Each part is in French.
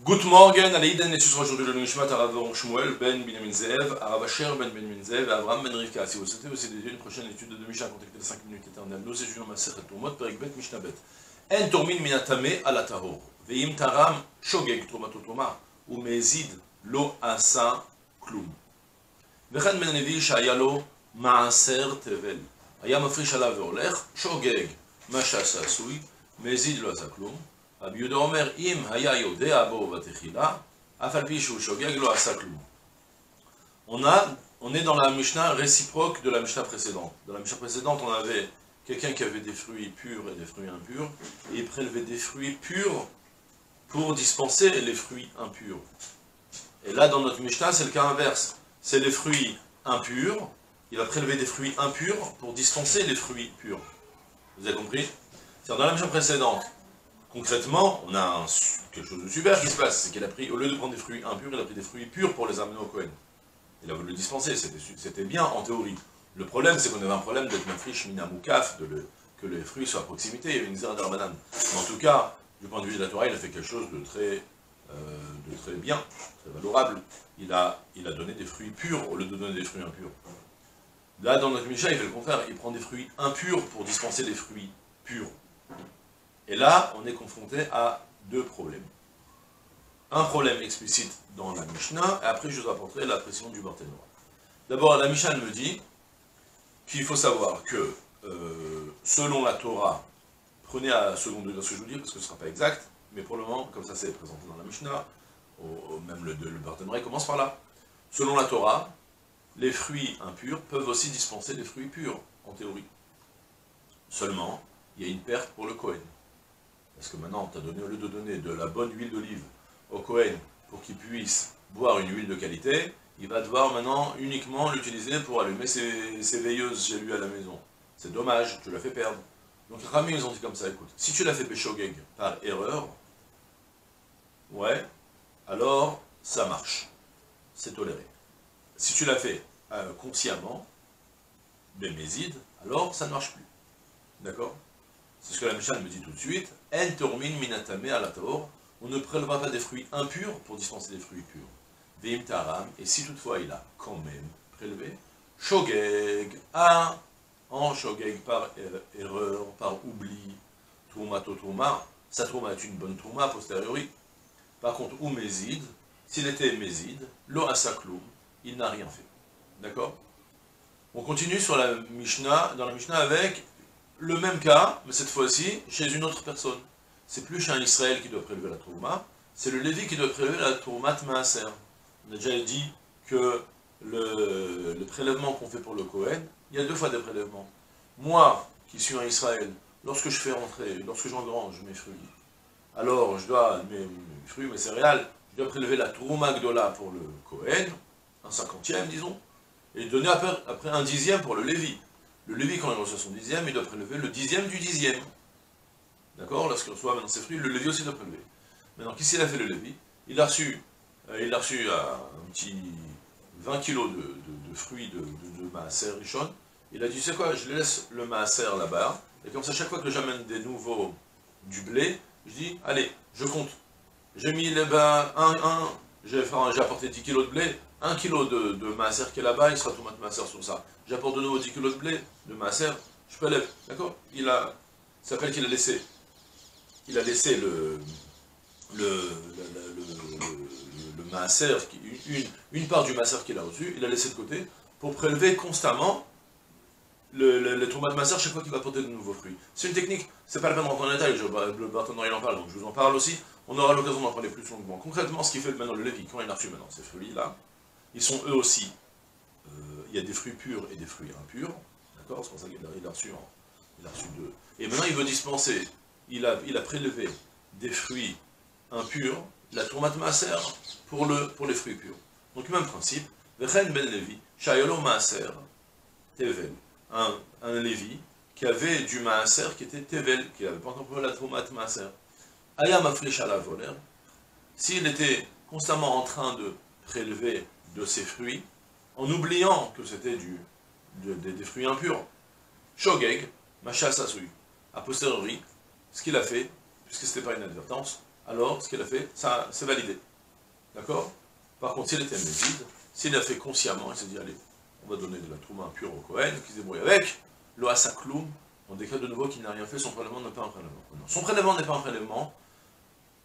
Good morning, Aleïden, et ce sera aujourd'hui le Nishmat Arav Shmuel ben Binyamin Zeev, Arav Asher ben Binyamin Zeev, et Avraham ben Rivka. Si vous souhaitez aussi dédier une prochaine étude de Mishnah, contactez les 5 minutes éternelles. Nous étudions Masechet Tumot, Perek Bet Mishnah Bet. En tormin minatame ala tahor, ve'im taram shogeg tromato toma, ou mezid lo asa klum. Vechen ben Levi shaya lo maaser tevel, היה מפריש עליו והולך, שוגג מה שעשה עשוי, מזיד לא עשה כלום. רבי יהודה אומר, אם היה יודע בו בתחילה, אף על פי שהוא שוגג לא עשה כלום. On est dans la Mishnah réciproque de la Mishnah précédente. Dans la Mishnah précédente, on avait quelqu'un qui avait des fruits purs et des fruits impurs, et il prélevait des fruits purs pour dispenser les fruits impurs. Et là, dans notre Mishnah, c'est le cas inverse. C'est les fruits impurs. Il va prélever des fruits impurs pour dispenser les fruits purs. Vous avez compris? C'est-à-dire, dans la Mishnah précédente, concrètement, on a quelque chose de super qui se passe. C'est qu'il a pris, au lieu de prendre des fruits impurs, il a pris des fruits purs pour les amener au Kohen. Il a voulu le dispenser, c'était bien en théorie. Le problème, c'est qu'on avait un problème d'être mafrish minamoukaf, que les fruits soient à proximité, il y avait une zera d'arbanan. Mais en tout cas, du point de vue de la Torah, il a fait quelque chose de très bien, très valorable. Il a donné des fruits purs au lieu de donner des fruits impurs. Là, dans notre Mishnah, il fait le contraire. Il prend des fruits impurs pour dispenser les fruits purs. Et là, on est confronté à deux problèmes. Un problème explicite dans la Mishnah, et après je vous apporterai la précision du Barthénois. D'abord, la Mishnah me dit qu'il faut savoir que, selon la Torah, prenez à second degré ce que je vous dis, parce que ce ne sera pas exact, mais pour le moment, comme ça c'est présenté dans la Mishnah, même le Barthénois commence par là. Selon la Torah, les fruits impurs peuvent aussi dispenser les fruits purs, en théorie. Seulement, il y a une perte pour le Kohen. Parce que maintenant, tu as donné, au lieu de donner de la bonne huile d'olive au Kohen pour qu'il puisse boire une huile de qualité, il va devoir maintenant uniquement l'utiliser pour allumer ses veilleuses, j'ai lu à la maison. C'est dommage, tu l'as fait perdre. Donc les Rami, ils ont dit comme ça, écoute, si tu l'as fait péchogeg par erreur, ouais, alors ça marche, c'est toléré. Si tu l'as fait consciemment, bémézide, alors ça ne marche plus. D'accord? C'est ce que la Mishnah me dit tout de suite. En tormin minatame alator, on ne prélèvera pas des fruits impurs pour dispenser des fruits purs. Veim taram, et si toutefois il a quand même prélevé, shogeg, en shogeg par erreur, par oubli, troumato trouma, sa trouma est une bonne trouma a posteriori. Par contre, ou mézide, s'il était mézide, lo asakloum, il n'a rien fait. D'accord? On continue sur la Mishnah, dans la Mishnah avec le même cas, mais cette fois-ci chez une autre personne. C'est plus chez un Israël qui doit prélever la Trouma, c'est le Lévi qui doit prélever la Troumat Maaser. On a déjà dit que le prélèvement qu'on fait pour le Kohen, il y a deux fois des prélèvements. Moi, qui suis un Israël, lorsque je fais rentrer, lorsque j'engrange mes fruits, alors je dois, mes fruits, mes céréales, je dois prélever la Trouma Gdola pour le Kohen, un 50e, disons, et donner après un 10e pour le Lévi. Le Lévi, quand il reçoit son 10e, il doit prélever le 10e du 10e. D'accord? Lorsqu'il reçoit maintenant ses fruits, le Lévi aussi doit prélever. Maintenant, qu'est-ce qu'il a fait le Lévi? Il a reçu un petit 20 kilos de fruits de Maaser Rishon. Il a dit, c'est quoi, je laisse le Maaser là-bas, et comme ça, chaque fois que j'amène des nouveaux du blé, je dis, allez, je compte. J'ai mis là-bas j'ai apporté 10 kilos de blé, 1 kilo de maaser qui est là-bas, il sera tout maaser sur ça. J'apporte de nouveau 10 kilos de blé, de maaser, je prélève, d'accord? Ça s'appelle qu'il a laissé. Il a laissé le maaser, une part du maaser qu'il a reçu, il a laissé de côté, pour prélever constamment le tourmat de maaser chaque fois qu'il va apporter de nouveaux fruits. C'est une technique, c'est pas la peine de rentrer en détail, le Barthénois il en parle, donc je vous en parle aussi, on aura l'occasion d'en parler plus longuement. Concrètement, ce qu'il fait maintenant le Lévi, quand il a reçu maintenant ces fruits-là, ils sont eux aussi, il y a des fruits purs et des fruits impurs, d'accord? C'est pour ça qu'il a reçu deux. Et maintenant il veut dispenser, il a prélevé des fruits impurs, la tourmat maaser, pour les fruits purs. Donc même principe, Vechen ben Levi, Shayolo maaser, tevel. Un Lévi qui avait du maaser qui était tevel, qui n'avait pas encore prélevé la tourmat maaser. Aya mafrish à la voleur, s'il était constamment en train de prélever de ses fruits, en oubliant que c'était des fruits impurs, shogeg, macha sasui, a posteriori, ce qu'il a fait, puisque ce n'était pas une advertence, alors ce qu'il a fait, ça c'est validé. D'accord? Par contre, s'il était méside, s'il a fait consciemment, il s'est dit, allez, on va donner de la trouma impure au Kohen, qui se débrouille avec, lo asakloum, on décrète de nouveau qu'il n'a rien fait, son prélèvement n'est pas un prélèvement. Non, son prélèvement n'est pas un prélèvement,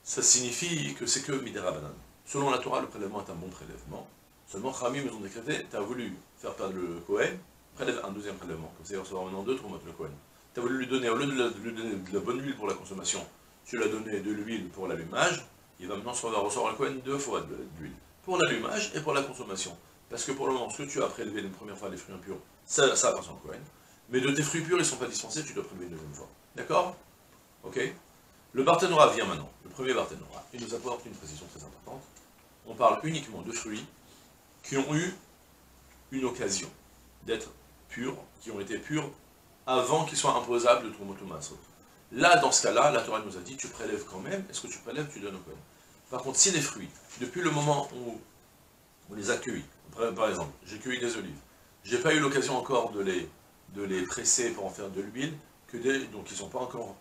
ça signifie que c'est que midera banane. Selon la Torah, le prélèvement est un bon prélèvement. Seulement, Khamim, ils ont décrété, tu as voulu faire perdre le Kohen, prélève un deuxième prélèvement, comme ça il recevra maintenant 2 troumotes le Kohen. Tu as voulu lui donner, au lieu de lui donner de la bonne huile pour la consommation, tu lui as donné de l'huile pour l'allumage, il va maintenant recevoir le Kohen 2 fois d'huile. Pour l'allumage et pour la consommation. Parce que pour le moment, ce que tu as prélevé une première fois les fruits impurs, ça appartient au Kohen. Mais de tes fruits purs, ils ne sont pas dispensés, tu dois prélever une deuxième fois. D'accord? Ok? Le Barthénora vient maintenant, le premier Barthénora. Il nous apporte une précision très importante. On parle uniquement de fruits qui ont eu une occasion d'être purs, qui ont été purs avant qu'ils soient imposables de Trumot ou Maasrot. Là, dans ce cas-là, la Torah nous a dit, tu prélèves quand même, est-ce que tu prélèves, tu donnes au Kohen. Par contre, si les fruits, depuis le moment où on les a cueillis, par exemple, j'ai cueilli des olives, j'ai pas eu l'occasion encore de les presser pour en faire de l'huile, donc ils n'ont pas encore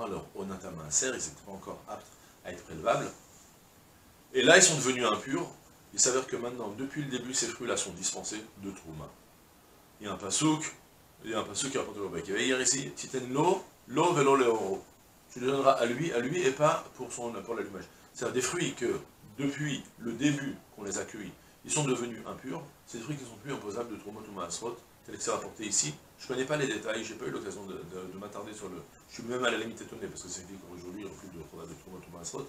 leur onatama aser, ils n'étaient pas encore aptes à être prélevables, et là ils sont devenus impurs. Il s'avère que maintenant, depuis le début, ces fruits-là sont dispensés de trouma. Il y a un pasouk qui rapporte le bec. Il va dire ici, titen lo velo leoro. Tu le donneras à lui et pas pour l'allumage. C'est-à-dire des fruits que, depuis le début qu'on les a cueillis, ils sont devenus impurs. C'est des fruits qui ne sont plus imposables de troumot ou maasrot, tel que c'est rapporté ici. Je ne connais pas les détails, j'ai pas eu l'occasion de m'attarder sur le... Je suis même à la limite étonné, parce que c'est dit qu'aujourd'hui, il n'y a plus de troumot ou maasrot.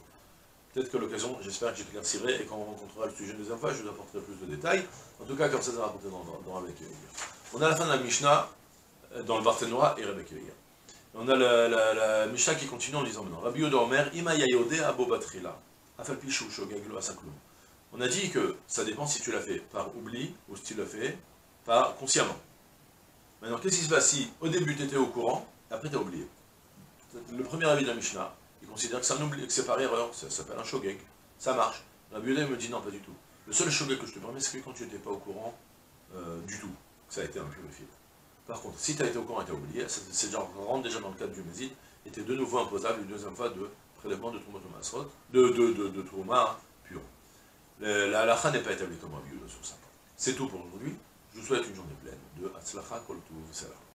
Peut-être que l'occasion, j'espère que j'éclaircirai, et quand on rencontrera le sujet une deuxième fois, je vous apporterai plus de détails. En tout cas, comme ça, c'est rapporté dans Rabbeinu. On a la fin de la Mishnah, dans le Barthénora et Rabbeinu. On a la Mishnah qui continue en disant maintenant, Rabbi Yehuda Omer, Ima yayode abo batrila, afal pishu shogaglo asaklum. On a dit que ça dépend si tu l'as fait par oubli, ou si tu l'as fait par consciemment. Maintenant, qu'est-ce qui se passe si, au début, tu étais au courant, et après tu as oublié? Le premier avis de la Mishnah, il considère que c'est un oubli, que c'est par erreur, ça s'appelle un shogeg, ça marche. Rabbi Yehuda me dit non, pas du tout. Le seul shogeg que je te permets, c'est que quand tu n'étais pas au courant du tout, que ça a été impurifié. Par contre, si tu as été au courant et tu as oublié, c'est genre, on rentre déjà dans le cadre du Mésid, et tu es de nouveau imposable une deuxième fois de prélèvement de Trouma Masrot, de Trouma pur. La halakha n'est pas établie comme Rabbi Yehuda sur ça. C'est tout pour aujourd'hui. Je vous souhaite une journée pleine de Hatzlacha Kol Tuv Salah.